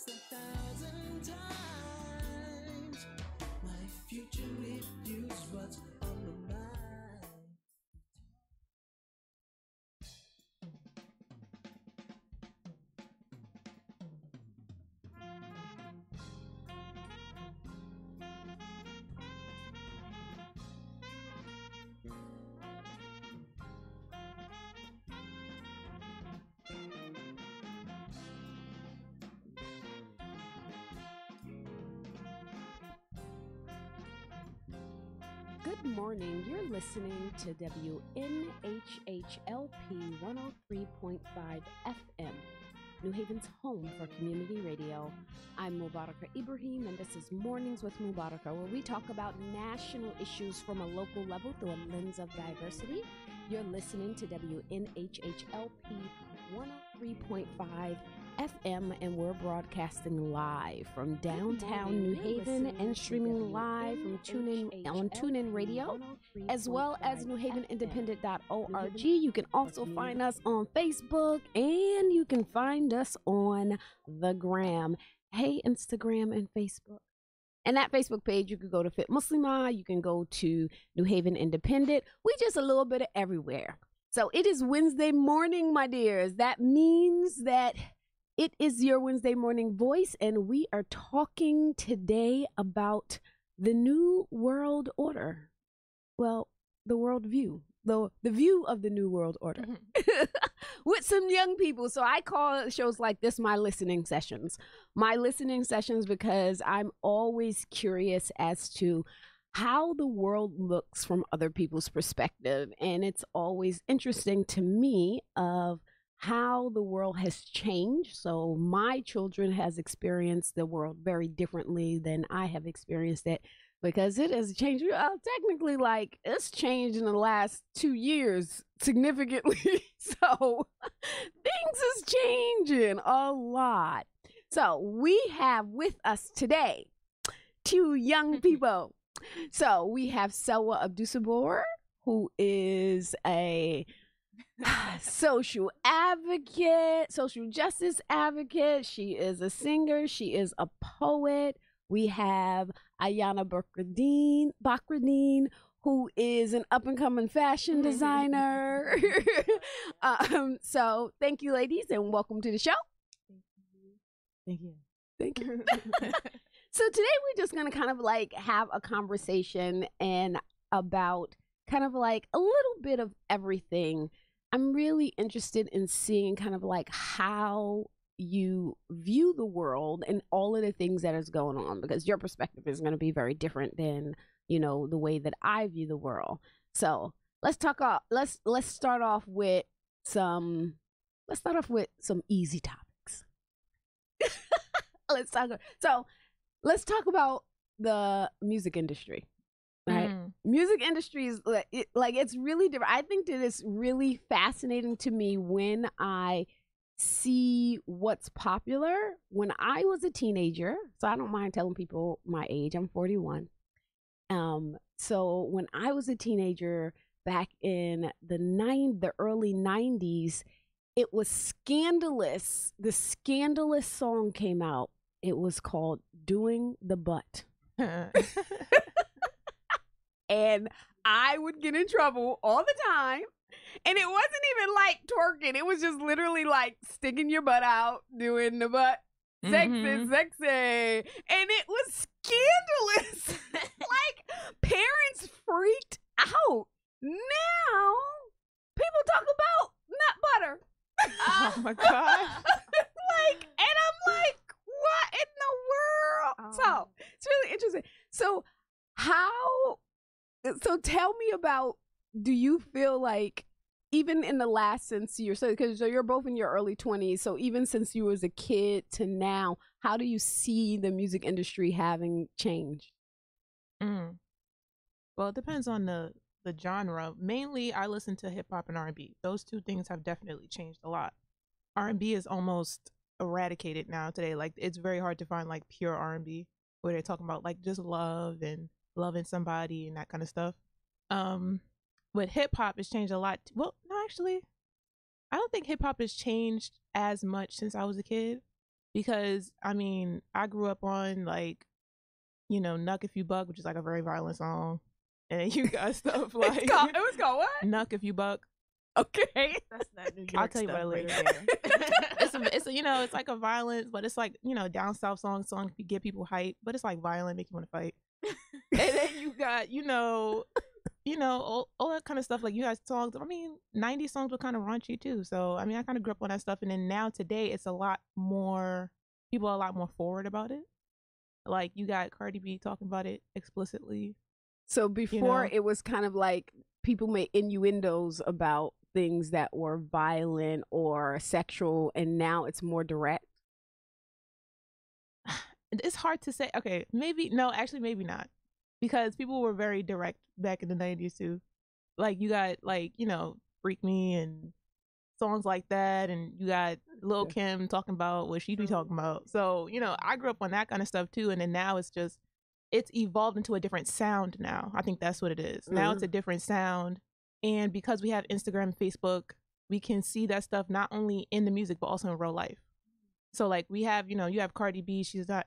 this 1,000 times. My future reviews what's on my mind. Good morning. You're listening to WNHHLP 103.5 FM, New Haven's home for community radio. I'm Mubaraka Ibrahim, and this is Mornings with Mubaraka, where we talk about national issues from a local level through a lens of diversity. You're listening to WNHHLP 103.5 FM, and we're broadcasting live from downtown New Haven and streaming live from TuneIn Radio, as well as newhavenindependent.org. You can also find us on Facebook, and you can find us on the gram. Hey, Instagram and Facebook. And that Facebook page, you could go to Fit Muslima, you can go to New Haven Independent. We just a little bit of everywhere. So it is Wednesday morning, my dears. That means that it is your Wednesday morning voice, and we are talking today about the new world order. Well, the world view, the view of the new world order with some young people. So I call shows like this my listening sessions. My listening sessions because I'm always curious as to how the world looks from other people's perspective. And it's always interesting to me of how the world has changed. So my children has experienced the world very differently than I have experienced it, because it has changed. Technically, like, it's changed in the last 2 years significantly. So things is changing a lot. So we have with us today 2 young people. So we have Selwa Abdusabor, who is a social advocate, social justice advocate. She is a singer. She is a poet. We have Ayana Bakradine, who is an up-and-coming fashion designer. So thank you, ladies, and welcome to the show. Thank you. Thank you. So today we're just going to kind of like have a conversation and about kind of like a little bit of everything. I'm really interested in seeing kind of like how you view the world and all of the things that is going on, because your perspective is going to be very different than, you know, the way that I view the world. So let's start off with some easy topics. Let's talk about the music industry. Right. Music industry is like it's really different. I think that it's really fascinating to me when I see what's popular. When I was a teenager, so I don't mind telling people my age. I'm 41. So when I was a teenager back in the early 90s, it was scandalous. The scandalous song came out. It was called "Doing the Butt." And I would get in trouble all the time. And it wasn't even like twerking. It was just literally like sticking your butt out, doing the butt. Sexy. And it was scandalous. Like, parents freaked out. Now, people talk about nut butter. Oh my God. And I'm like, what in the world? Oh. So it's really interesting. So tell me about, do you feel like even in the last, since because you're both in your early 20s, so even since you was a kid to now, how do you see the music industry having changed? Well, it depends on the genre. Mainly, I listen to hip hop and R&B. Those two things have definitely changed a lot. R&B is almost eradicated now today. Like, it's very hard to find like pure R&B where they're talking about like just love and loving somebody and that kind of stuff. With hip hop, it's changed a lot. Well, no, actually, I don't think hip hop has changed as much since I was a kid, because I mean, I grew up on like, you know, Nuck If You Buck, which is like a very violent song, and then you got stuff like it was called what? Nuck If You Buck. Okay. That's not New York I'll tell you about it later. It's a, you know, it's like a violence, but it's like, you know, down south song to get people hype, but it's like violent, make you want to fight. And then you got, you know, all that kind of stuff. Like you got songs. I mean, 90s songs were kind of raunchy too. So I mean, I kind of grew up on that stuff, and then now today, it's a lot more. People are a lot more forward about it. Like you got Cardi B talking about it explicitly. So before it was kind of like people made innuendos about things that were violent or sexual, and now it's more direct. It's hard to say. Okay, maybe not, because people were very direct back in the 90s too. Like you got like, you know, Freak Me and songs like that, and you got Lil Kim talking about what she be talking about. So, you know, I grew up on that kind of stuff too, and then now it's evolved into a different sound now. I think that's what it is. Now it's a different sound, and because we have Instagram and Facebook, we can see that stuff not only in the music but also in real life. So like we have, you know, you have Cardi B, she's not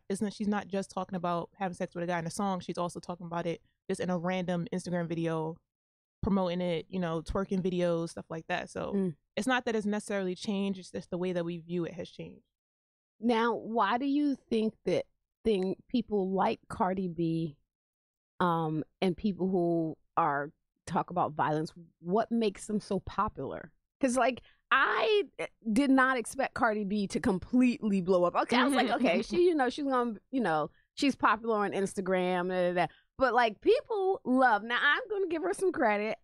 just talking about having sex with a guy in a song, she's also talking about it just in a random Instagram video, promoting it, you know, twerking videos, stuff like that. So it's not that it's necessarily changed, it's just the way that we view it has changed. Now, why do you think that people like Cardi B and people who are talk about violence, what makes them so popular? Because like I did not expect Cardi B to completely blow up. Okay, I was like, okay, she's gonna, she's popular on Instagram, but like people love. Now I'm gonna give her some credit.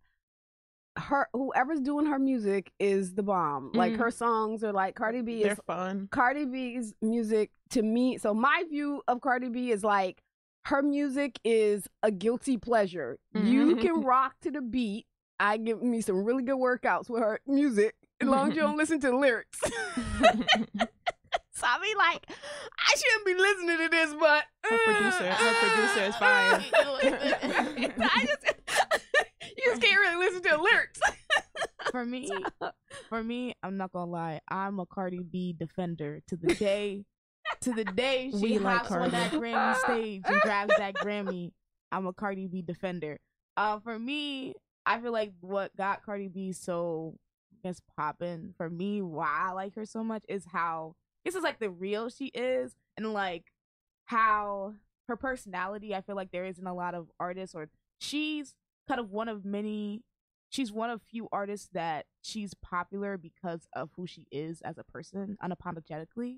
Whoever's doing her music is the bomb. Like her songs are like They're fun. Cardi B's music to me. So my view of Cardi B is like her music is a guilty pleasure. You can rock to the beat. I give me some really good workouts with her music, as long as you don't listen to the lyrics. So I mean, like, I shouldn't be listening to this, but her producer is fire. You just can't really listen to the lyrics. For me, I'm not gonna lie, I'm a Cardi B defender to the day she hops on that Grammy stage and grabs that Grammy. I'm a Cardi B defender. For me, I feel like what got Cardi B so, I guess, popping for me, why I like her so much, is how this is like the real she is, and like how her personality. I feel like there isn't a lot of artists, or she's kind of one of many. She's one of few artists that she's popular because of who she is as a person, unapologetically,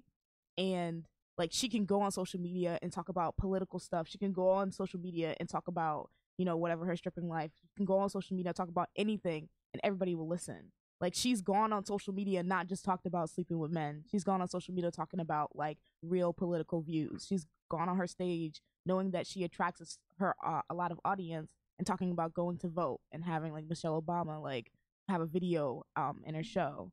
and like she can go on social media and talk about political stuff. She can go on social media and talk about, you know, whatever, her stripping life. She can go on social media, talk about anything, and everybody will listen. Like, she's gone on social media, not just talked about sleeping with men. She's gone on social media talking about, like, real political views. She's gone on her stage knowing that she attracts a lot of audience, and talking about going to vote and having, like, Michelle Obama, like, have a video in her show.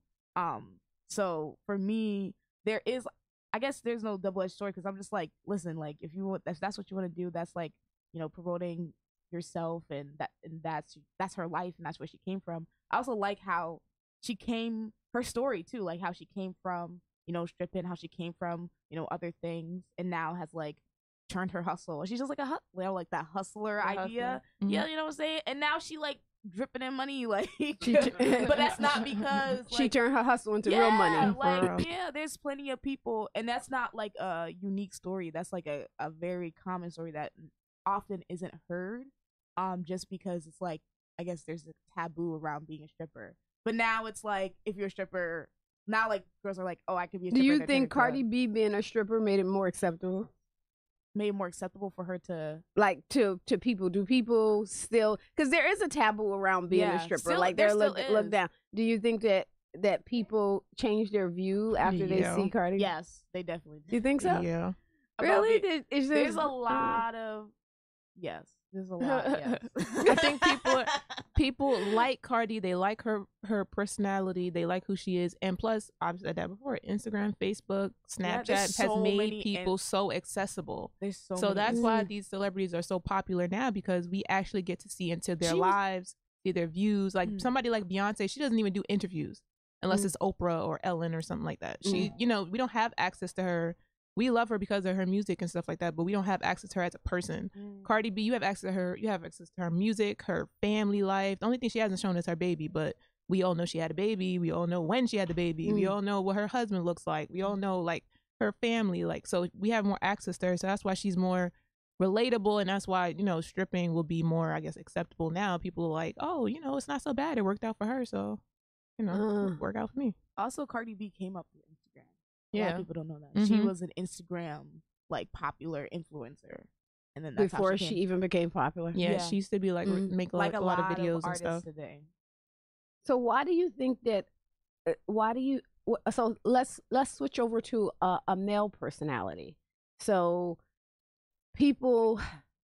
So, for me, there is, I guess there's no double-edged sword, because I'm just like, listen, like, if that's what you want to do, that's, like, you know, promoting yourself, and that's her life, and that's where she came from. I also like how her story too, like how she came from, you know, stripping, how she came from, you know, other things, and now has like turned her hustle. She's just like like that hustler idea. Mm-hmm. Yeah, you know what I'm saying? And now she like dripping in money, like but that's not because like, she turned her hustle into real money. Like, yeah, there's plenty of people, and that's not like a unique story. That's like a very common story that often isn't heard. Just because it's like, I guess there's a taboo around being a stripper. But now it's like, if you're a stripper, now like girls are like, oh, I could be a stripper. Do you think Cardi B being a stripper made it more acceptable? Made it more acceptable for her to like to people? Do people still, because there is a taboo around being a stripper, still, like they're looked down. Do you think that people change their view after they see Cardi? Yes, they definitely do. You think so? Yeah. Really? There's a lot of yes. There's a lot. Yes. I think people like Cardi. They like her personality. They like who she is. And plus, I've said that before, Instagram, Facebook, Snapchat has made people so accessible. There's so that's why these celebrities are so popular now, because we actually get to see into their lives, see their views. Like somebody like Beyonce, she doesn't even do interviews unless it's Oprah or Ellen or something like that. She, you know, we don't have access to her we love her because of her music and stuff like that, but we don't have access to her as a person. Cardi B, you have access to her. You have access to her music, her family life. The only thing she hasn't shown is her baby, but we all know she had a baby. We all know when she had the baby. We all know what her husband looks like. We all know like her family, like, so we have more access to her. So that's why she's more relatable, and that's why, you know, stripping will be more, I guess, acceptable now. People are like, oh, you know, it's not so bad, it worked out for her, so, you know, it worked out for me. Also, Cardi B came up through Instagram. A lot of people don't know that. Mm-hmm. She was an Instagram like popular influencer, and then that's before how she even became popular. Yeah, she used to be like make like a lot of videos and stuff today. So why do you think that? So let's switch over to a male personality. So people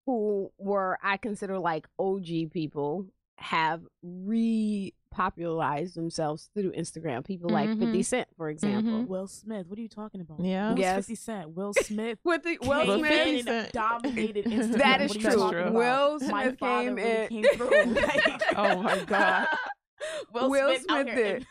who were, I consider, like OG people, have repopularized themselves through Instagram. People like 50 Cent, for example. Will Smith, what are you talking about? Yeah. Who's Yes. 50 Cent? Will Smith. With the Will came Smith, in and dominated Instagram. that is What are you talking true. about? Will My Smith father came really in. came through. Like, Oh my God. Will Smith out here did.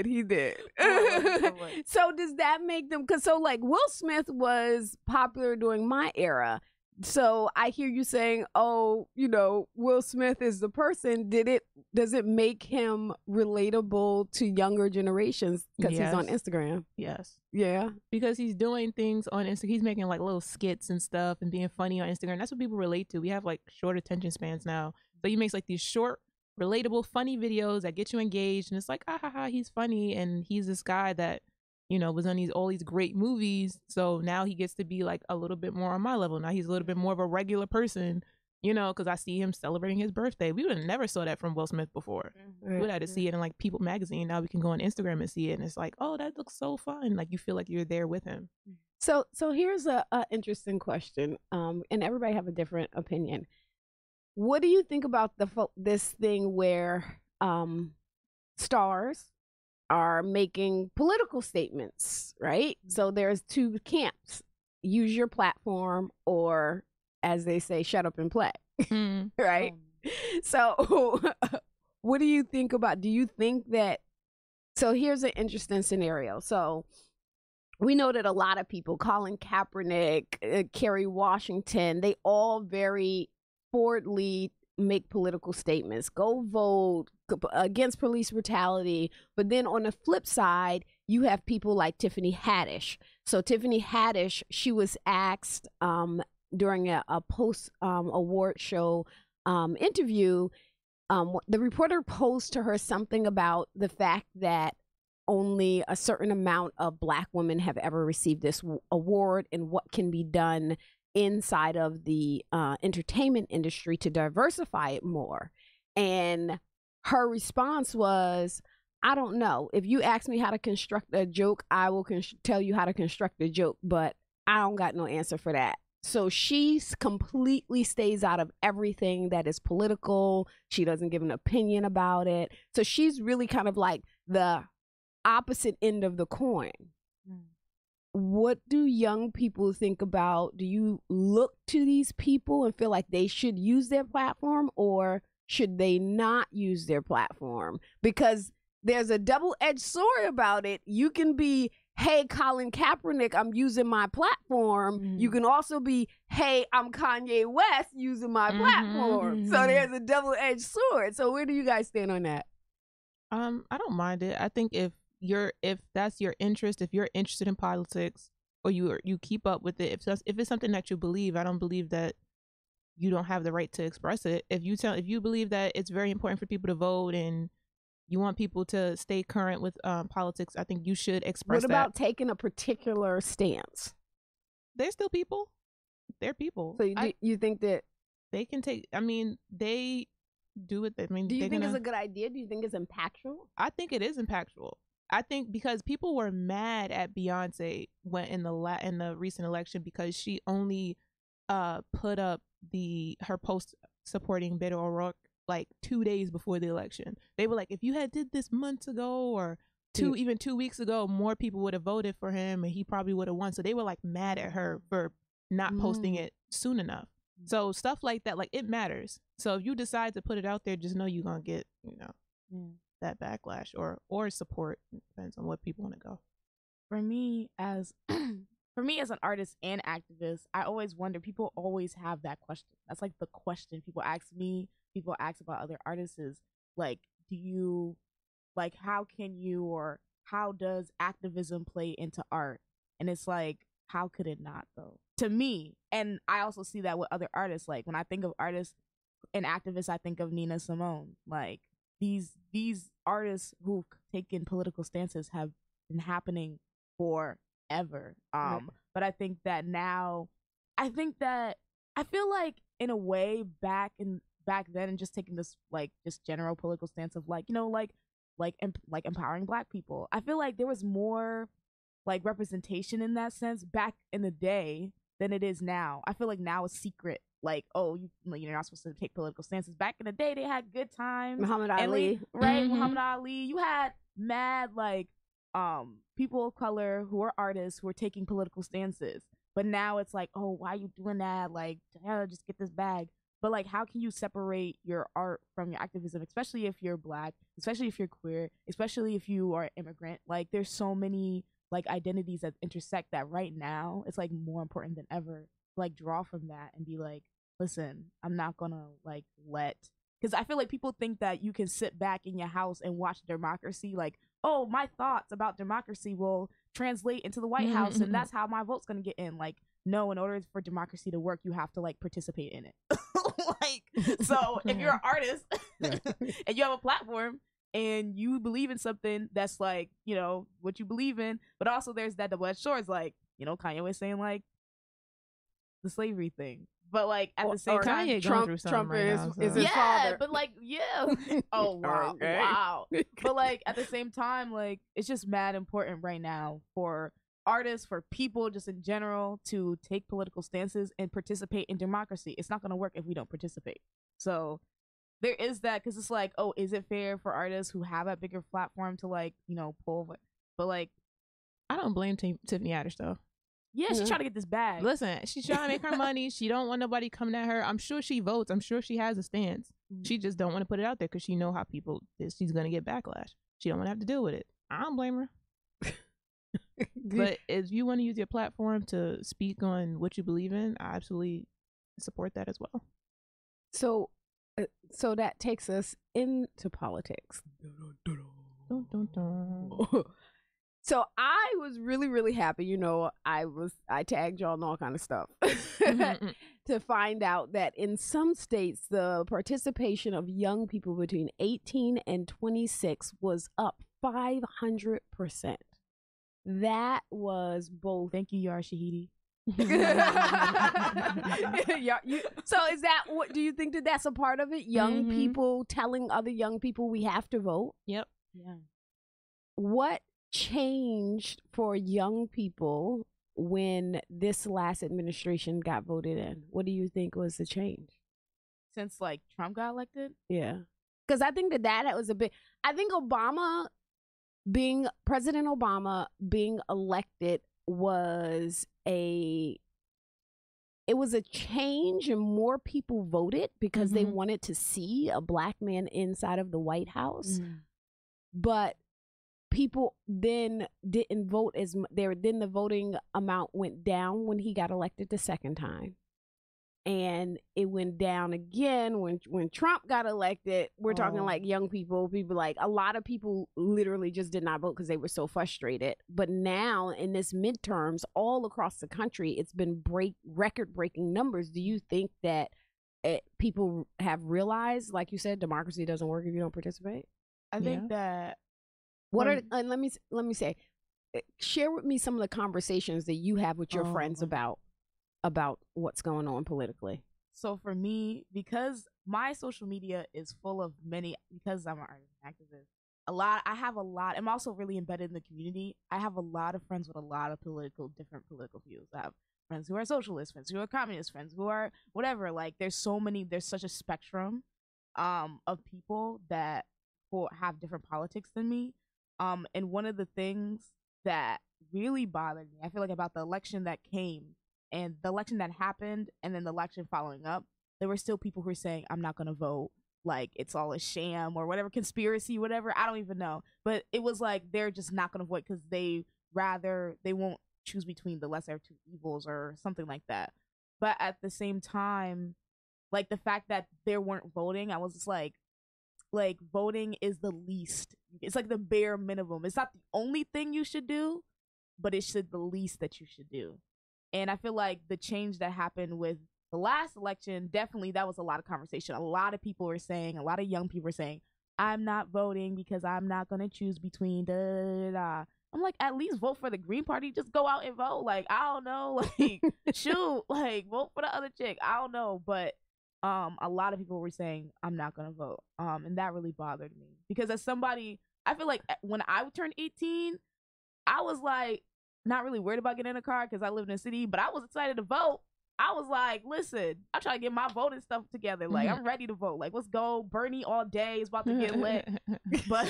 He did. Lord. So does that make them? Because so like Will Smith was popular during my era. So I hear you saying, oh, you know, Will Smith is the person. Does it make him relatable to younger generations because he's on Instagram? Yes. Yeah. Because he's doing things on Instagram. He's making like little skits and stuff and being funny on Instagram. That's what people relate to. We have like short attention spans now. So he makes like these short, relatable, funny videos that get you engaged. And it's like, ah, ha, ha, he's funny. And he's this guy that, you know, was on all these great movies. So now he gets to be like a little bit more on my level. Now he's a little bit more of a regular person, you know, because I see him celebrating his birthday. We would have never saw that from Will Smith before. We would have to see it in like People magazine. Now we can go on Instagram and see it. And it's like, oh, that looks so fun. Like you feel like you're there with him. So here's a interesting question. And everybody have a different opinion. What do you think about this thing where stars are making political statements, right? So there's two camps. Use your platform, or as they say, shut up and play. Right? So what do you think about, do you think that, so here's an interesting scenario. So we know that a lot of people, Colin Kaepernick, Kerry Washington, they all very forwardly make political statements, go vote against police brutality. But then on the flip side, you have people like Tiffany Haddish. So Tiffany Haddish, she was asked during a post award show interview, the reporter posed to her something about the fact that only a certain amount of Black women have ever received this award, and what can be done inside of the entertainment industry to diversify it more. And her response was, I don't know. If you ask me how to construct a joke, I will tell you how to construct a joke, but I don't got no answer for that. So she completely stays out of everything that is political. She doesn't give an opinion about it. So she's really kind of like the opposite end of the coin. What do young people think about? Do you look to these people and feel like they should use their platform, or should they not use their platform? Because there's a double-edged sword about it. You can be, hey, Colin Kaepernick, I'm using my platform. You can also be, hey, I'm Kanye West using my platform. So there's a double-edged sword. So where do you guys stand on that? I don't mind it. I think if that's your interest, if you're interested in politics, or you keep up with it, if it's something that you believe, I don't believe that you don't have the right to express it. If you believe that it's very important for people to vote and you want people to stay current with politics, I think you should express that. What about taking a particular stance? They're still people. They're people. So you think that they can take, I mean, they do it. I mean, do you think it's a good idea? Do you think it's impactful? I think it is impactful. I think because people were mad at Beyonce in the recent election because she only put up her post supporting Beto O'Rourke like 2 days before the election. They were like, if you had did this months ago or even 2 weeks ago, more people would have voted for him and he probably would have won. So they were like mad at her for not posting it soon enough. So stuff like that, like, it matters. So if you decide to put it out there, just know you're gonna get, that backlash or support. It depends on what people want to go. For me, as for me as an artist and activist, I always wonder, people always have that question. That's like the question people ask me, people ask about other artists is like, do you, like, how can you, or how does activism play into art? And it's like, how could it not though? To me, and I also see that with other artists. Like when I think of artists and activists, I think of Nina Simone. Like these artists who've taken political stances have been happening forever. But I think that now, I feel like in a way back then, and just taking this like just general political stance of like, you know, like empowering Black people. I feel like there was more like representation in that sense back in the day than it is now. I feel like now it's secret. Like, oh, you're not supposed to take political stances. Back in the day, they had good times. Muhammad Ali, right? Muhammad Ali. You had mad like people of color who are artists who are taking political stances. But now it's like, oh, why are you doing that? Like, just get this bag. But like, how can you separate your art from your activism, especially if you're Black, especially if you're queer, especially if you are immigrant? Like, there's so many like identities that intersect that right now. It's like more important than ever to like draw from that and be like, listen, I'm not gonna like because I feel like people think that you can sit back in your house and watch democracy. Like, oh, my thoughts about democracy will translate into the White House and that's how my vote's gonna get in. Like, no, in order for democracy to work, you have to like participate in it. Like, so if you're an artist and you have a platform and you believe in something that's like, you know, what you believe in, but also there's that double-edged sword, like, you know, Kanye was saying like the slavery thing. But like at the same time, Trump is is his father. But like, oh wow, Okay. wow. But like at the same time, like it's just mad important right now for artists, for people just in general to take political stances and participate in democracy. It's not going to work if we don't participate. So there is that, because it's like, oh, is it fair for artists who have a bigger platform to like, you know, pull? But like, I don't blame Tiffany Haddish though. yeah, she's trying to get this bag. Listen, she's trying to make her money. She don't want nobody coming at her. I'm sure she votes. I'm sure she has a stance. She just don't want to put it out there because she know how she's gonna get backlash. She don't want to have to deal with it. I don't blame her. But if you want to use your platform to speak on what you believe in, I absolutely support that as well. So that takes us into politics. Dun, dun, dun. So I was really, really happy. You know, I tagged y'all and all kind of stuff to find out that in some states, the participation of young people between 18 and 26 was up 500%. That was both. Thank you, Yara Shahidi. Yeah, so is that what do you think that that's a part of it? Young people telling other young people we have to vote? Yep. Yeah. What changed for young people when this last administration got voted in? What do you think was the change? Since like Trump got elected? Yeah. Because I think that was a big, I think President Obama being elected was a change, and more people voted because they wanted to see a Black man inside of the White House. But people then didn't vote as much. Then the voting amount went down when he got elected the second time. And it went down again when Trump got elected. We're talking like young people like a lot of people literally just did not vote because they were so frustrated. But now in this midterms all across the country, it's been record-breaking numbers. Do you think that people have realized, like you said, democracy doesn't work if you don't participate? I think that. And let me say, share with me some of the conversations that you have with your friends about what's going on politically. So for me, because my social media is full of because I'm an artist and activist, I'm also really embedded in the community. I have a lot of friends with a lot of different political views. I have friends who are socialists, friends who are communists, friends who are whatever. Like there's such a spectrum of people that have different politics than me. And one of the things that really bothered me, I feel like, about the election that came and the election that happened and then the election following up, there were still people who were saying, I'm not going to vote. Like, it's all a sham or whatever, conspiracy, whatever. I don't even know. But it was like, they're just not going to vote because they won't choose between the lesser of two evils or something like that. But at the same time, like the fact that there weren't voting, I was just like voting is the least. It's like the bare minimum. It's not the only thing you should do, but it's the least that you should do. And I feel like the change that happened with the last election, definitely that was a lot of conversation. A lot of people were saying, a lot of young people were saying, I'm not voting because I'm not going to choose between da da da. I'm like, at least vote for the Green Party. Just go out and vote. Like, I don't know. Like, shoot. Like, vote for the other chick. I don't know. But a lot of people were saying, I'm not going to vote. And that really bothered me. Because as somebody, I feel like when I turned 18, I was like, not really worried about getting in a car because I lived in a city, but I was excited to vote. I was like, listen, I'm trying to get my voting stuff together. Like, I'm ready to vote. Like, let's go. Bernie all day is about to get lit. But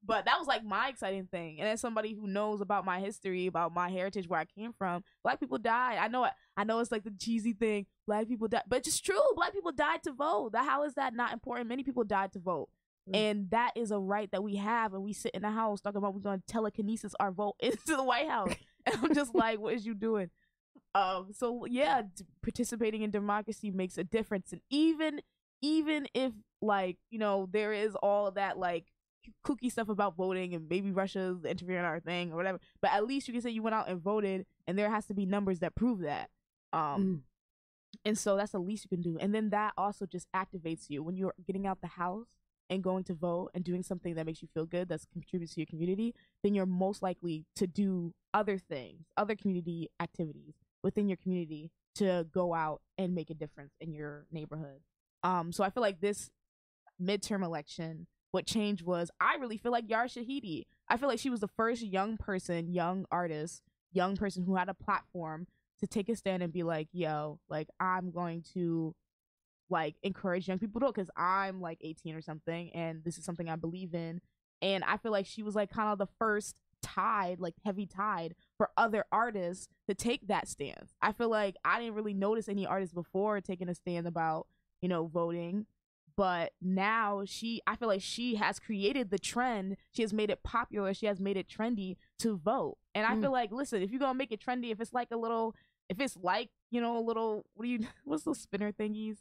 but that was like my exciting thing. And as somebody who knows about my history, about my heritage, where I came from, Black people died. I know it's like the cheesy thing. Black people died. But it's just true. Black people died to vote. How is that not important? Many people died to vote. And that is a right that we have, and we sit in the house talking about we're going to telekinesis our vote into the White House. And I'm just like, what is you doing? So yeah, participating in democracy makes a difference. And even if, like, you know, there is all that like kooky stuff about voting and maybe Russia's interfering in our thing or whatever, but at least you can say you went out and voted, and there has to be numbers that prove that. And so that's the least you can do. And then that also just activates you when you're getting out the house and going to vote and doing something that makes you feel good, that contributes to your community. Then you're most likely to do other things, other community activities within your community to go out and make a difference in your neighborhood. So I feel like this midterm election, what changed was, I really feel like Yara Shahidi. I feel like she was the first young person, young artist, young person who had a platform to take a stand and be like, yo, like, I'm going to like encourage young people to, because I'm like 18 or something, and this is something I believe in. And I feel like she was like kind of the first tide, like heavy tide for other artists to take that stance. I feel like I didn't really notice any artists before taking a stand about, you know, voting, but now I feel like she has created the trend. She has made it popular. She has made it trendy to vote. And I feel like, listen, if you're gonna make it trendy, if it's like, you know, a little, what's those spinner thingies?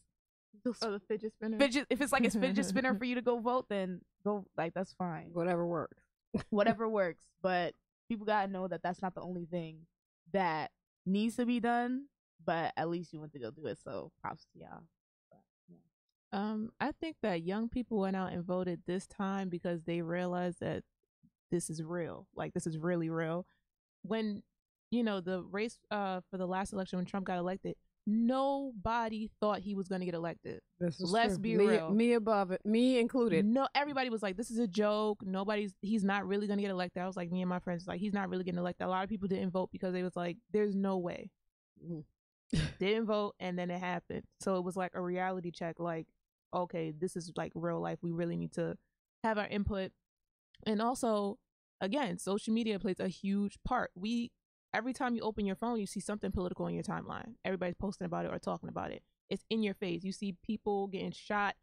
The fidget spinner. If it's like a fidget spinner for you to go vote, then go, like, that's fine. Whatever works. Whatever works. But people gotta know that that's not the only thing that needs to be done. But at least you went to go do it. So props to y'all. But, yeah. I think that young people went out and voted this time because they realized that this is real. Like, this is really real. When, you know, the race for the last election, when Trump got elected, nobody thought he was going to get elected. Let's be real. Me above it, me included. No, everybody was like, this is a joke. He's not really going to get elected. I was like, me and my friends, like, he's not really getting elected. A lot of people didn't vote because they was like, there's no way. Didn't vote, and then it happened. So it was like a reality check, like, okay, this is like real life. We really need to have our input. And also, again, social media plays a huge part. Every time you open your phone, you see something political in your timeline. Everybody's posting about it or talking about it. It's in your face. You see people getting shot.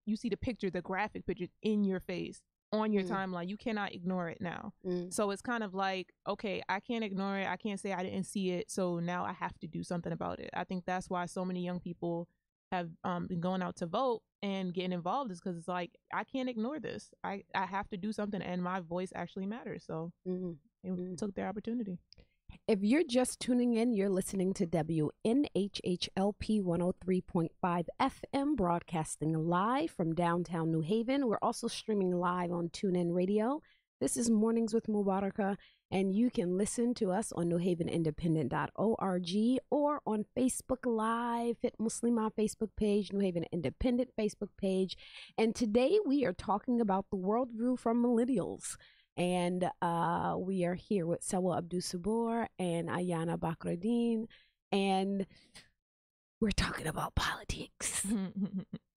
You see the picture, the graphic pictures in your face on your timeline. You cannot ignore it now. So it's kind of like, okay, I can't ignore it. I can't say I didn't see it. So now I have to do something about it. I think that's why so many young people have been going out to vote and getting involved, is because it's like, I can't ignore this. I have to do something, and my voice actually matters. So they took their opportunity. If you're just tuning in, you're listening to WNHHLP 103.5 FM, broadcasting live from downtown New Haven. We're also streaming live on TuneIn Radio. This is Mornings with Mubaraka, and you can listen to us on newhavenindependent.org or on Facebook Live, Fit Muslima Facebook page, New Haven Independent Facebook page. And today we are talking about the worldview from millennials. And we are here with Sawa Abdul Sabor and Ayana Bakruddin, and we're talking about politics.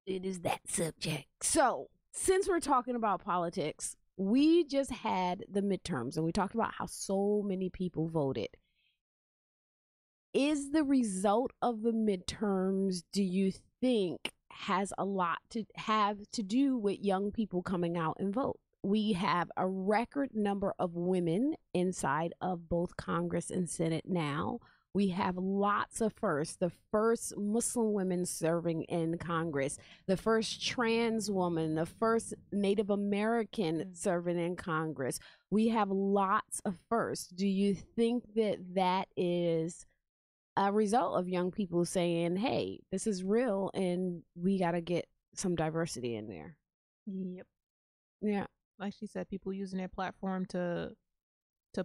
It is that subject. So, since we're talking about politics, we just had the midterms, and we talked about how so many people voted. Is the result of the midterms, do you think, has a lot to do with young people coming out and vote? we have a record number of women inside of both Congress and Senate now. We have lots of firsts. The first Muslim women serving in Congress, the first trans woman, the first Native American serving in Congress. We have lots of firsts. Do you think that that is a result of young people saying, hey, this is real and we got to get some diversity in there? Yep. Yeah. Like she said, people using their platform to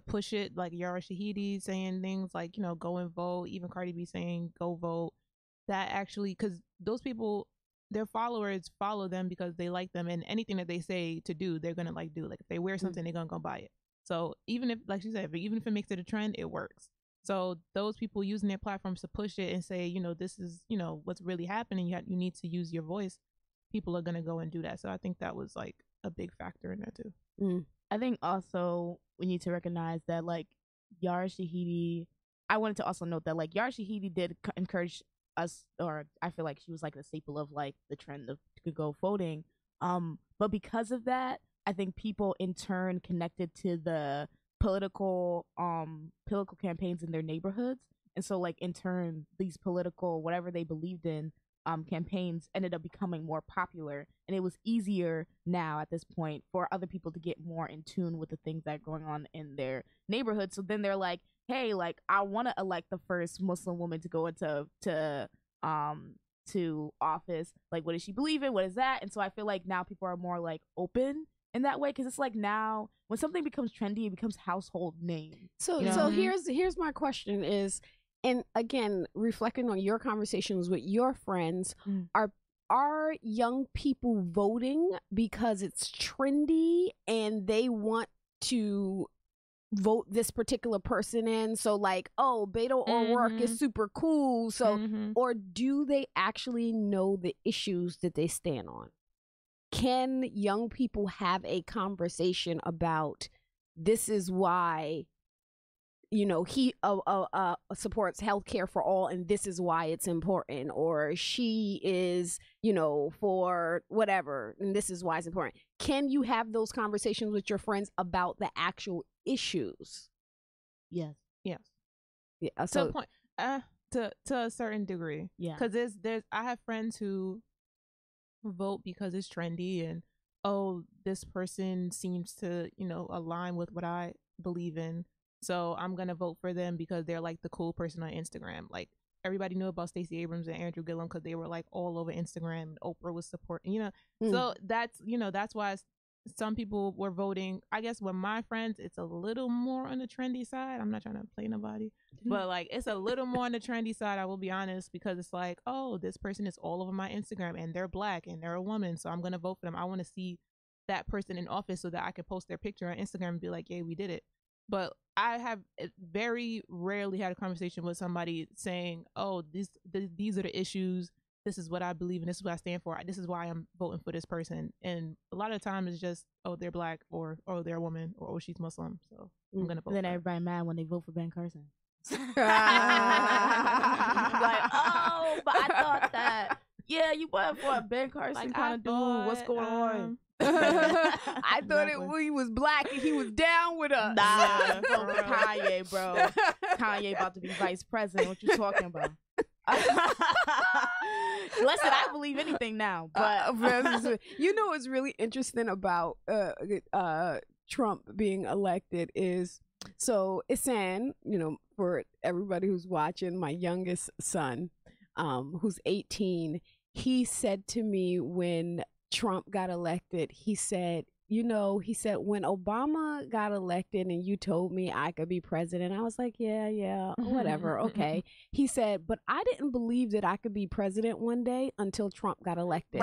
push it, like Yara Shahidi saying things like, you know, go and vote, even Cardi B saying go vote. That actually, because those people, their followers follow them because they like them, and anything that they say to do, they're gonna like do. Like if they wear something, they're gonna go buy it. So even if, like she said, even if it makes it a trend, it works. So those people using their platforms to push it and say, you know, this is, you know, what's really happening. You need to use your voice. People are gonna go and do that. So I think that was like a big factor in that too. I think also we need to recognize that like Yara Shahidi, I wanted to also note that like Yara Shahidi did encourage us, or I feel like she was like the staple of like the trend of to go voting. But because of that, I think people in turn connected to the political campaigns in their neighborhoods. And so like in turn, these political, whatever they believed in, campaigns ended up becoming more popular, and it was easier now at this point for other people to get more in tune with the things that are going on in their neighborhood. So then they're like, hey, like I want to elect the first Muslim woman to go into to office. Like, what does she believe in? What is that? And so I feel like now people are more like open in that way, because it's like now when something becomes trendy, it becomes household name. So you know? so here's my question is, and again, reflecting on your conversations with your friends, are young people voting because it's trendy and they want to vote this particular person in? So like, oh, Beto O'Rourke is super cool. So, or do they actually know the issues that they stand on? Can young people have a conversation about this is why, you know, he supports healthcare for all, and this is why it's important, or she is, you know, for whatever, and this is why it's important? Can you have those conversations with your friends about the actual issues? Yes. Yeah. So to a point, to a certain degree. Yeah. Because I have friends who vote because it's trendy, and oh, this person seems to, you know, align with what I believe in. So I'm going to vote for them because they're like the cool person on Instagram. Like everybody knew about Stacey Abrams and Andrew Gillum because they were like all over Instagram. Oprah was supporting, you know. So that's, you know, that's why some people were voting. I guess with my friends, it's a little more on the trendy side. I'm not trying to play nobody, but like it's a little more on the trendy side, I will be honest, because it's like, oh, this person is all over my Instagram and they're black and they're a woman. So I'm going to vote for them. I want to see that person in office so that I can post their picture on Instagram and be like, yeah, we did it. But I have very rarely had a conversation with somebody saying, oh, these are the issues. This is what I believe in. This is what I stand for. This is why I'm voting for this person. And a lot of the time it's just, oh, they're black, or oh, they're a woman, or oh, she's Muslim. So I'm going to vote And then for her. everybody mad when they vote for Ben Carson. like, oh, but I thought that, yeah, you went for a Ben Carson Like, kind I of dude. What's thought, going on? I thought Exactly. he was black and he was down with us. Nah, vote for Kanye, bro. Kanye about to be vice president. What you talking about? Listen, I believe anything now, but you know what's really interesting about Trump being elected is, so Isan, you know, for everybody who's watching, my youngest son, who's 18, he said to me when Trump got elected, he said, you know, when Obama got elected and you told me I could be president, I was like, yeah, whatever, okay. He said, but I didn't believe that I could be president one day until Trump got elected.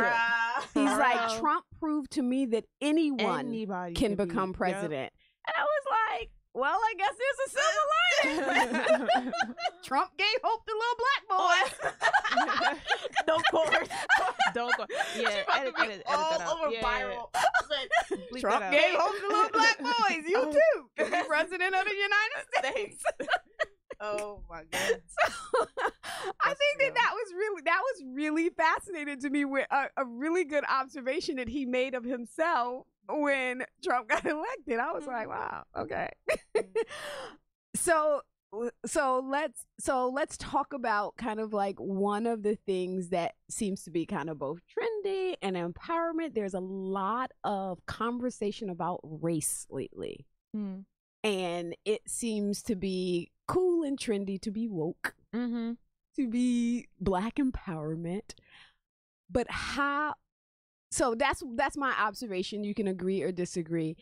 He's like, Trump proved to me that anybody can become president. Yep. And I was like, well, I guess there's a silver lining. Trump gave hope to little black boys. Don't course. Don't go. Yeah, edit that out. Over Yeah, viral. Bleep Trump that out. gave hope to little black boys. You too can be president of the United States. Oh my God. I think that was really fascinating to me, with a really good observation that he made of himself when Trump got elected. I was like, wow, okay. So let's talk about kind of like one of the things that seems to be kind of both trendy and empowerment. There's a lot of conversation about race lately. And it seems to be cool and trendy to be woke, to be Black empowerment. But how? So that's my observation. You can agree or disagree.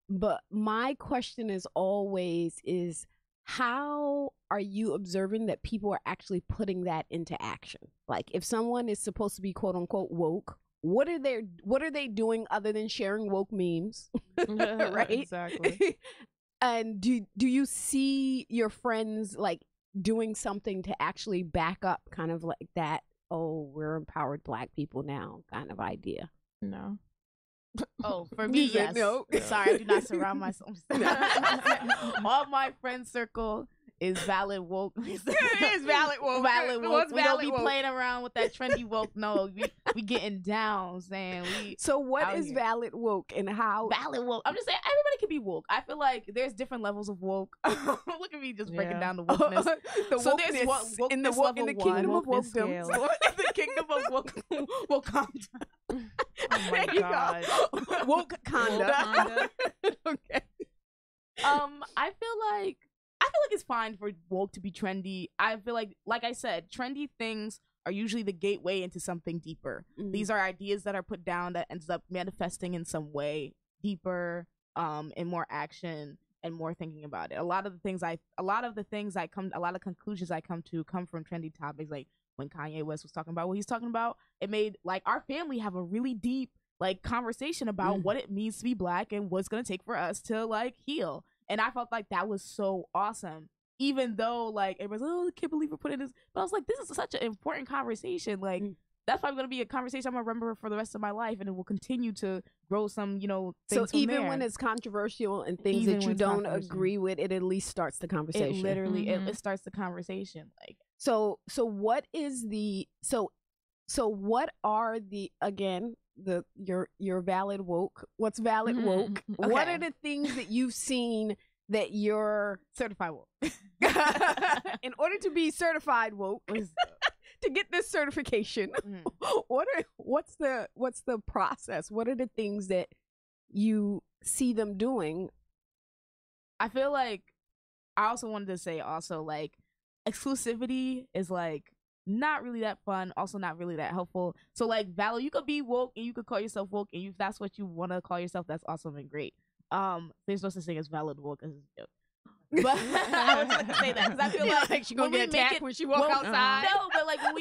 But my question is always is, how are you observing that people are actually putting that into action? Like, if someone is supposed to be quote unquote woke, what are they doing other than sharing woke memes? Right? Exactly. And do you see your friends like doing something to actually back up kind of like that, oh, we're empowered Black people now kind of idea? No. Oh, for me, yes. No. Sorry, I do not surround myself. All my friend circle is valid woke. It is valid woke. Valid woke. What's We don't valid be woke? playing around with that trendy woke. No, we getting down, saying we. So what out is here. valid woke and how? Valid woke. I'm just saying everybody can be woke. I feel like there's different levels of woke. Look at me just breaking down the wokeness. The So wokeness there's wokeness in the level kingdom of Wokeness wokedom. scale. the kingdom of woke conduct. Oh my There you God. go. Woke conduct. Okay. I feel like it's fine for woke to be trendy. I feel like I said, trendy things are usually the gateway into something deeper. These are ideas that are put down that ends up manifesting in some way deeper, and more action and more thinking about it. A lot of conclusions I come to come from trendy topics, like when Kanye West was talking about what he's talking about. It made like our family have a really deep like conversation about what it means to be Black and what's gonna take for us to like heal. And I felt like that was so awesome. Even though like everybody's like, oh, I can't believe we're putting this, but I was like, this is such an important conversation. Like that's probably gonna be a conversation I'm gonna remember for the rest of my life, and it will continue to grow some, things So from even there. when it's controversial and things Even that you when it's don't controversial. agree with, it at least starts the conversation. it literally it starts the conversation. Like So what is the so what are the, again, the your valid woke? What's valid woke? What Okay. are the things that you've seen that you're certified woke. in order to be certified woke, to get this certification, what's the process? What are the things that you see them doing? I feel like I also wanted to say also like exclusivity is like not really that fun, also not really that helpful. So like valid, you could be woke and you could call yourself woke, and if that's what you want to call yourself, that's awesome and great. There's no such thing as valid woke as a joke. But I was going to say that because I feel like she gonna when we get make attacked it- when she walk when- outside. No, but like when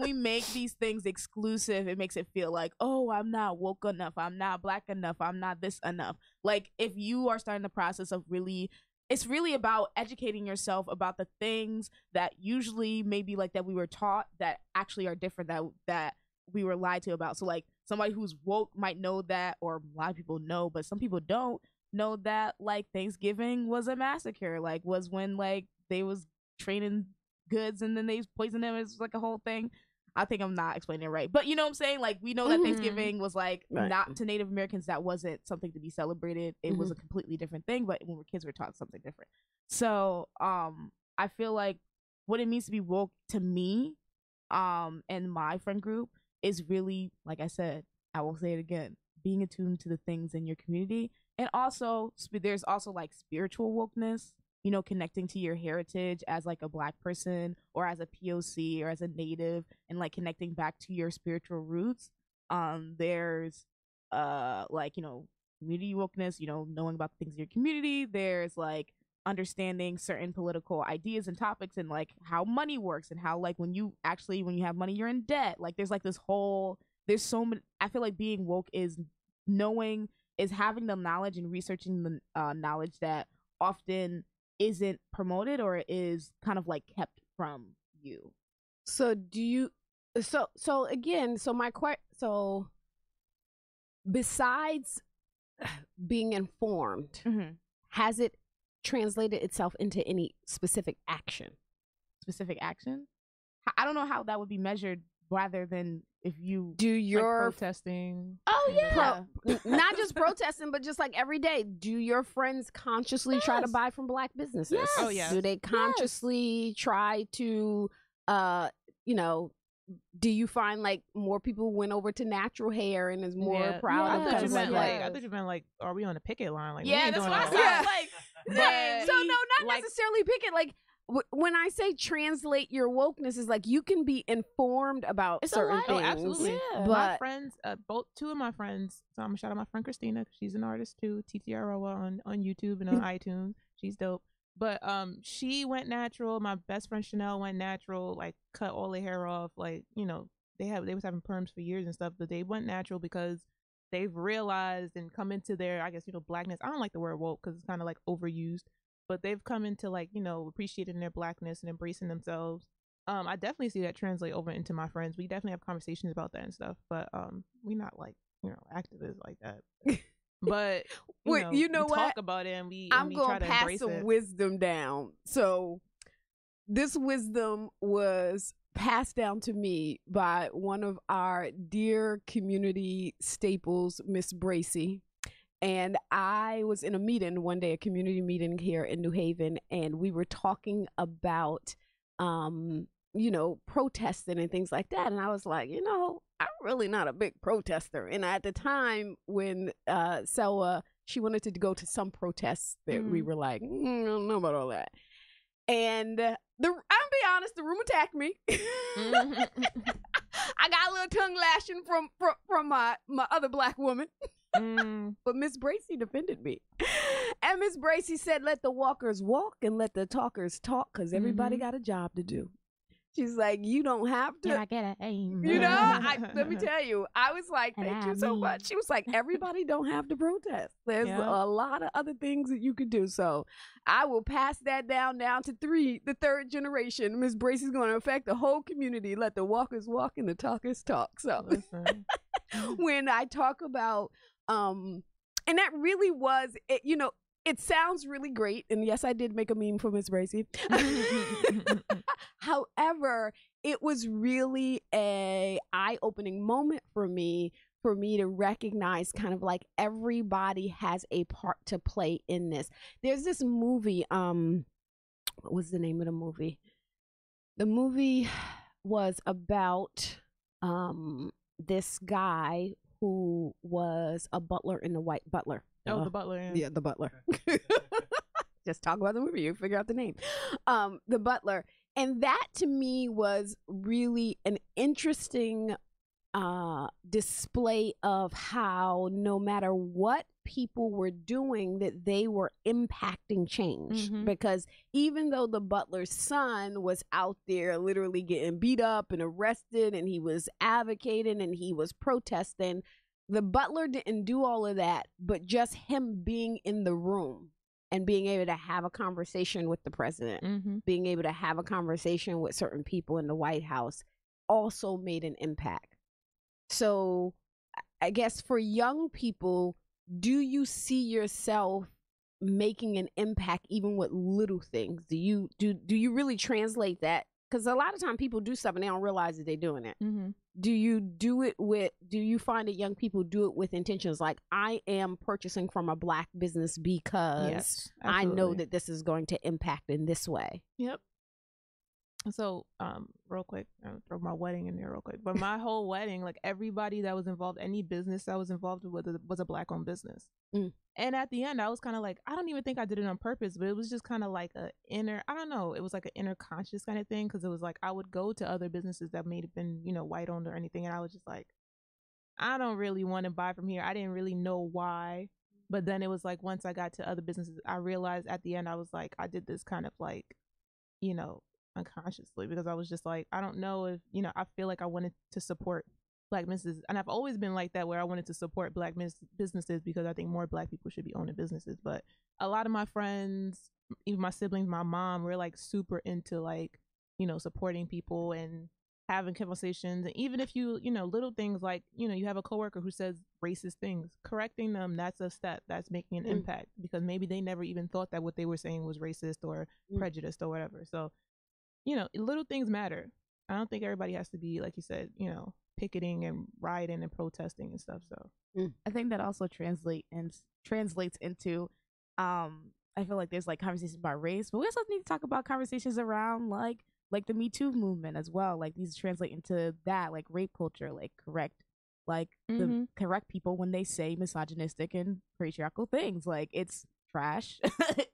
we make these things exclusive, it makes it feel like, oh, I'm not woke enough, I'm not Black enough, I'm not this enough. Like if you are starting the process of really, it's really about educating yourself about the things that usually maybe like that we were taught that actually are different, that we were lied to about. So like somebody who's woke might know that, or a lot of people know, but some people don't know that like Thanksgiving was a massacre, like was when like they was training goods and then they poisoned them. It's like a whole thing. I think I'm not explaining it right, but you know what I'm saying? Like we know that Thanksgiving was like not to Native Americans, that wasn't something to be celebrated. It was a completely different thing, but when we're kids, we're taught something different. So I feel like what it means to be woke to me and my friend group is really, like I said, I will say it again, being attuned to the things in your community. And also there's also like spiritual wokeness, connecting to your heritage as like a Black person or as a POC or as a Native, and like connecting back to your spiritual roots. There's like, community wokeness, knowing about the things in your community. There's like understanding certain political ideas and topics, and like how money works, and how like when you have money, you're in debt. Like there's like this whole, there's so many. I feel like being woke is having the knowledge and researching the knowledge that often isn't promoted or is kind of like kept from you. So do you? So again, so besides being informed, has it translated itself into any specific action? Specific action? I don't know how that would be measured rather than if you Do your protesting. Oh things like yeah. that. not just protesting, but just like every day, do your friends consciously try to Yes. buy from Black businesses? Yes. Oh, yes. Do they consciously try to, you know, do you find like more people went over to natural hair and is more Yeah. proud I of thought kind you of meant like like I thought you meant like, are we on a picket line? Like, we Yeah, ain't that's doing what I all said. that. Yeah. Like, So no, not like- necessarily pick it. Like when I say translate your wokeness, is like you can be informed about It's a certain lot. things. Oh, absolutely. Yeah. My But friends, two of my friends. So I'm gonna shout out my friend Christina. 'Cause she's an artist too. TTROA on YouTube and on iTunes. She's dope. But she went natural. My best friend Chanel went natural. Like cut all their hair off. Like they was having perms for years and stuff. But they went natural because they've realized and come into their blackness. I don't like the word woke because it's kind of like overused. But they've come into like appreciating their blackness and embracing themselves. I definitely see that translate over into my friends. We definitely have conversations about that and stuff, but we not like activists like that. But Wait, you know we what? talk about it and we I'm try gonna to pass embrace some it. wisdom down. So this wisdom was passed down to me by one of our dear community staples, Miss Bracy. And I was in a meeting one day, a community meeting here in New Haven, and we were talking about, protesting and things like that. And I was like, I'm really not a big protester. And at the time when Selwa, she wanted to go to some protests that we were like, I don't know about all that. And I'm be honest, the room attacked me. I got a little tongue lashing from my other Black woman. But Miss Bracy defended me. And Miss Bracy said, let the walkers walk and let the talkers talk because everybody got a job to do. She's like, you don't have to. Can I get a aim? Let me tell you, I was like, And thank I you so mean- much. She was like, everybody don't have to protest. There's Yeah. a lot of other things that you could do. So I will pass that down to the third generation. Miss Bracy's going to affect the whole community. Let the walkers walk and the talkers talk. So Listen. when I talk about, and that really was, it sounds really great. And yes, I did make a meme for Miss Bracy. However, it was really a eye-opening moment for me to recognize kind of like everybody has a part to play in this. There's this movie, what was the name of the movie? The movie was about this guy who was a butler in The White Butler. Oh, the butler. Yeah, The Butler. Just talk about the movie, you figure out the name. The Butler. And that to me was really an interesting display of how no matter what people were doing, that they were impacting change. Mhm. Because even though the butler's son was out there literally getting beat up and arrested and he was advocating and he was protesting, the butler didn't do all of that, but just him being in the room and being able to have a conversation with the president, being able to have a conversation with certain people in the White House also made an impact. So I guess for young people, do you see yourself making an impact even with little things? Do you really translate that? Because a lot of time people do stuff and they don't realize that they're doing it. Do you find that young people do it with intentions like, I am purchasing from a Black business because Yes, I know absolutely. that this is going to impact in this way? Yep. So, real quick, I'll throw my wedding in there real quick. But my whole wedding, like everybody that was involved, any business that was involved with it was a Black-owned business. And at the end, I was kind of like, I don't even think I did it on purpose, but it was just kind of like I don't know, it was like an inner conscious kind of thing, because it was like I would go to other businesses that may have been, white-owned or anything, and I was just like, I don't really want to buy from here. I didn't really know why. But then it was like once I got to other businesses, I realized at the end, I was like, I did this kind of like, unconsciously, because I was just like, I don't know if, I feel like I wanted to support Black businesses. And I've always been like that, where I wanted to support Black businesses because I think more Black people should be owning businesses. But a lot of my friends, even my siblings, my mom, we're like super into like, supporting people and having conversations. And even if you, little things like, you have a coworker who says racist things, correcting them, that's a step that's making an impact, because maybe they never even thought that what they were saying was racist or prejudiced or whatever. So, little things matter. I don't think everybody has to be, like you said, picketing and rioting and protesting and stuff. So I think that also translates into I feel like there's like conversations about race, but we also need to talk about conversations around like the Me Too movement as well. Like these translate into that, like rape culture, like correct the correct people when they say misogynistic and patriarchal things. Like it's trash.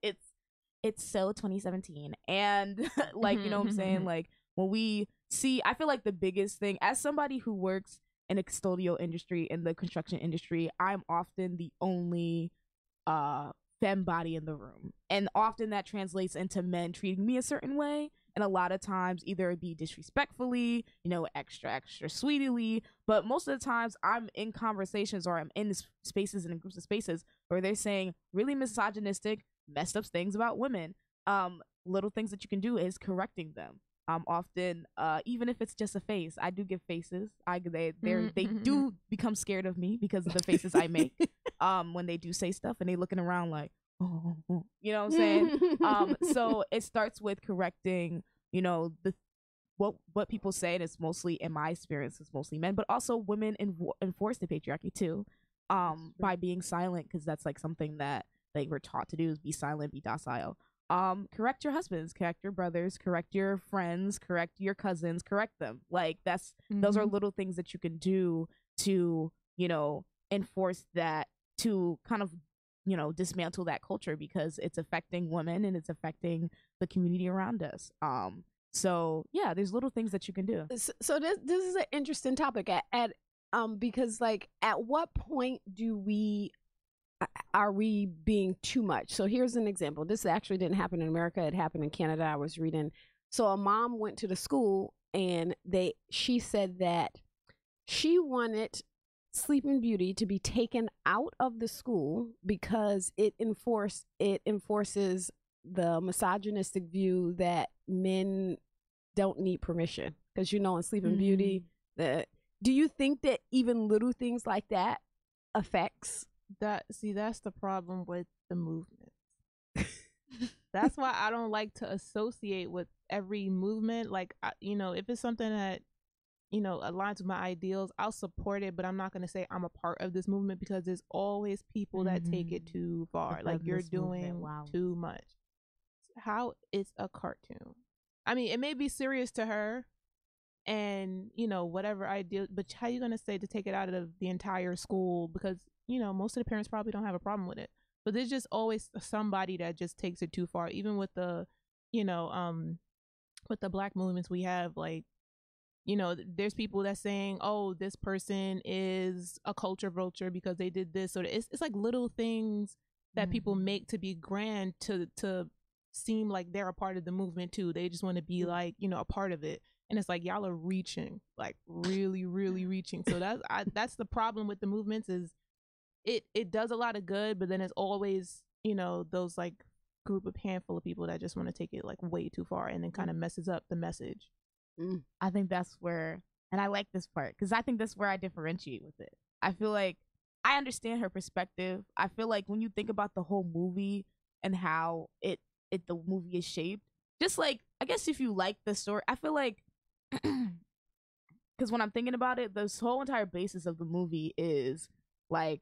it's so 2017. And like, you know what I'm saying? Like when we see, I feel like the biggest thing, as somebody who works in the custodial industry, in the construction industry, I'm often the only femme body in the room. And often that translates into men treating me a certain way. And a lot of times either it be disrespectfully, extra sweetly. But most of the times I'm in conversations or I'm in spaces and in groups of spaces where they're saying really misogynistic, messed up things about women. Little things that you can do is correcting them. Often, even if it's just a face, I do give faces. They do become scared of me because of the faces I make. When they do say stuff and they looking around like, oh, you know what I'm saying? So it starts with correcting, what people say, and it's mostly, in my experience, it's mostly men, but also women enforce the patriarchy too, by being silent, because that's like something that like we're taught to do, is be silent, be docile. Correct your husbands, correct your brothers, correct your friends, correct your cousins, correct them. Like those are little things that you can do to, enforce that, to kind of, dismantle that culture, because it's affecting women and it's affecting the community around us. So yeah, there's little things that you can do. So this is an interesting topic because like at what point are we being too much? So here's an example. This actually didn't happen in America. It happened in Canada. I was reading. So a mom went to the school and she said that she wanted Sleeping Beauty to be taken out of the school because it enforces the misogynistic view that men don't need permission. Because in Sleeping Beauty, do you think that even little things like that affects that? See, that's the problem with the movement. That's why I don't like to associate with every movement. Like, if it's something that aligns with my ideals, I'll support it, but I'm not going to say I'm a part of this movement, because there's always people that take it too far. Like, you're doing too much. How it's a cartoon. I mean, it may be serious to her and, whatever ideal, but how you going to say to take it out of the entire school? Because, most of the parents probably don't have a problem with it. But there's just always somebody that just takes it too far. Even with the, with the Black movements we have, like, there's people that saying, oh, this person is a culture vulture because they did this. So it's like little things that people make to be grand, to seem like they're a part of the movement too. They just want to be like, a part of it. And it's like, y'all are reaching, like really, really reaching. So that's the problem with the movements, is it does a lot of good, but then it's always, those like handful of people that just want to take it like way too far, and then kind of messes up the message. I think that's where, and I like this part, because I think that's where I differentiate with it. I feel like I understand her perspective. I feel like when you think about the whole movie and how the movie is shaped, just like, I guess if you like the story, I feel like, because when I'm thinking about it, this whole entire basis of the movie is like,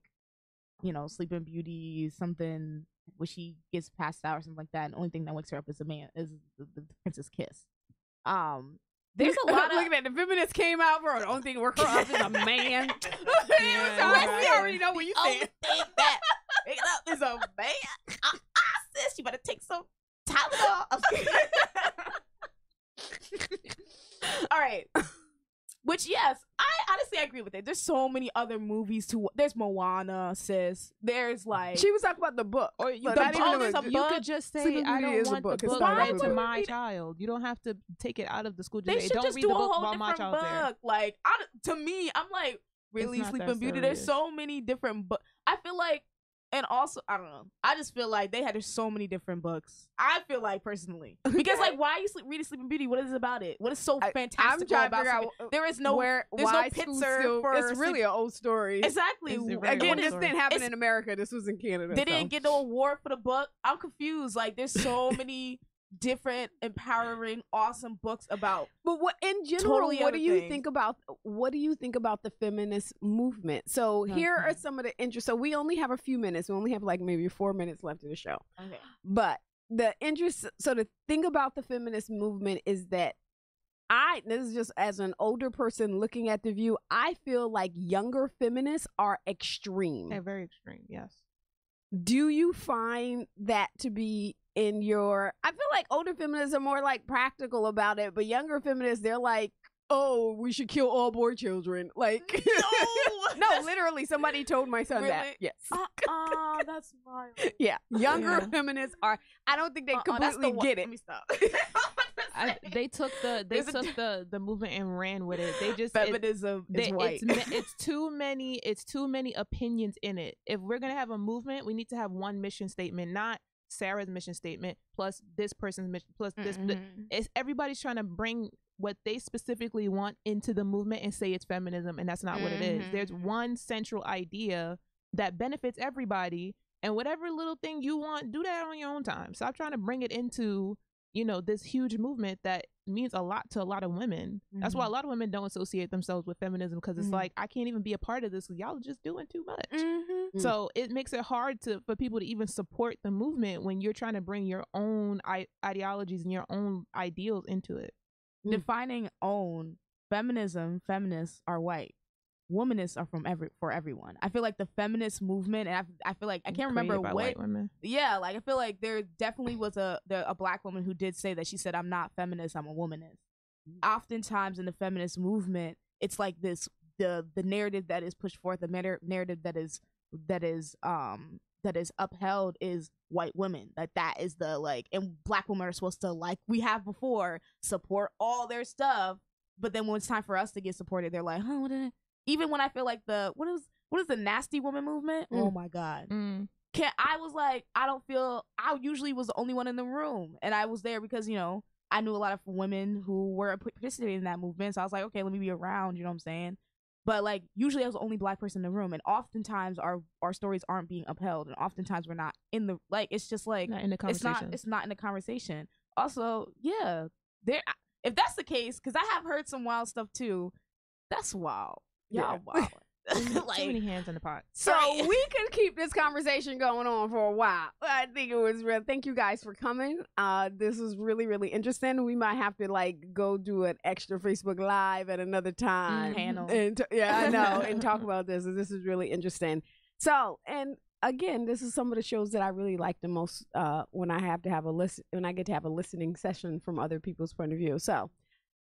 Sleeping Beauty, something where she gets passed out or something like that, and the only thing that wakes her up is the prince's kiss. There's a lot of looking at the feminists came out, bro. The only thing working for us is a man. We already know what you think. That waking up is a man. Sis, you better take some Tylenol. All right. Which, yes, I honestly agree with it. There's so many other movies there's Moana, sis. There's like, she was talking about the book. Or you could just say, Sleeping I Beauty don't is a want book. the It's book not a read to book. my child. You don't have to take it out of the school. they should don't just read do the a book whole while my different child's there. book. Like, to me, I'm like, really, It's not that Sleeping Beauty? There's serious. so many different books. I feel like, and also, I don't know. I just feel like there's so many different books. I feel like, personally. Because, like, why are you reading Sleeping Beauty? What is it about it? What is so fantastic I'm trying to about figure Sleeping? out There is no, there's no why picture school still, for it's really an old story. Exactly. It's a very Again, old this story. didn't happen in America. This was in Canada. They didn't get no award for the book. I'm confused. Like, there's so many different, empowering, awesome books about. But what in general, Totally what other do you things. think about the feminist movement? So here are some of the interests. So we only have a few minutes. We only have like maybe 4 minutes left of the show. Okay. But the interest, so the thing about the feminist movement is that this is just as an older person looking at the view, I feel like younger feminists are extreme. They're very extreme, yes. Do you find that to be in your, I feel like older feminists are more like practical about it, but younger feminists, they're like, oh, we should kill all boy children. Like, no, literally, somebody told my son that. Really? Yes. That's wild. Yeah. Younger Yeah. feminists are, I don't think they completely get it. Let me stop. They took the movement and ran with it. They just Feminism is white. It's too many opinions in it. If we're gonna have a movement, we need to have one mission statement, not Sarah's mission statement plus this person's mission plus this. It's everybody's trying to bring what they specifically want into the movement and say it's feminism, and that's not what it is. There's one central idea that benefits everybody, and whatever little thing you want, do that on your own time. Stop trying to bring it into, you know, this huge movement that means a lot to a lot of women. That's why a lot of women don't associate themselves with feminism, because it's like, I can't even be a part of this because y'all are just doing too much. So it makes it hard for people to even support the movement when you're trying to bring your own ideologies and your own ideals into it. Defining own feminism, feminists are white. Womanists are for everyone. I feel like the feminist movement, and I feel like I can't remember Created by what. white women. Yeah, like I feel like there definitely was a black woman who did say that. She said, "I'm not feminist, I'm a womanist." Oftentimes in the feminist movement, it's like this the narrative that is pushed forth, the narrative that is upheld is white women. That is the like, and black women are supposed to, like we have before, support all their stuff. But then when it's time for us to get supported, they're like, "Huh, what did I?" Even when I feel like what is the nasty woman movement? Oh my God. I was like, I usually was the only one in the room, and I was there because, you know, I knew a lot of women who were participating in that movement. So I was like, okay, let me be around, you know what I'm saying? But like, usually I was the only black person in the room, and oftentimes our stories aren't being upheld, and oftentimes we're not in the, like, it's just like, Not in the conversation. it's not in the conversation. Also, yeah, if that's the case, because I have heard some wild stuff too, that's wild. Y'all wild. Too many hands in the pot. So we could keep this conversation going on for a while. I think it was real. Thank you guys for coming. This was really, really interesting. We might have to like go do an extra Facebook Live at another time. Panel. Yeah, I know. And talk about this. This is really interesting. So, and again, this is some of the shows that I really like the most when I get to have a listening session from other people's point of view. So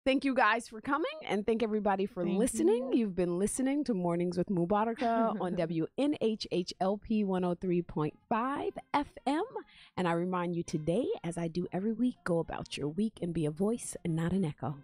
thank you guys for coming, and thank everybody for listening. You've been listening to Mornings with Mubaraka on WNHHLP 103.5 FM. And I remind you today, as I do every week, go about your week and be a voice and not an echo.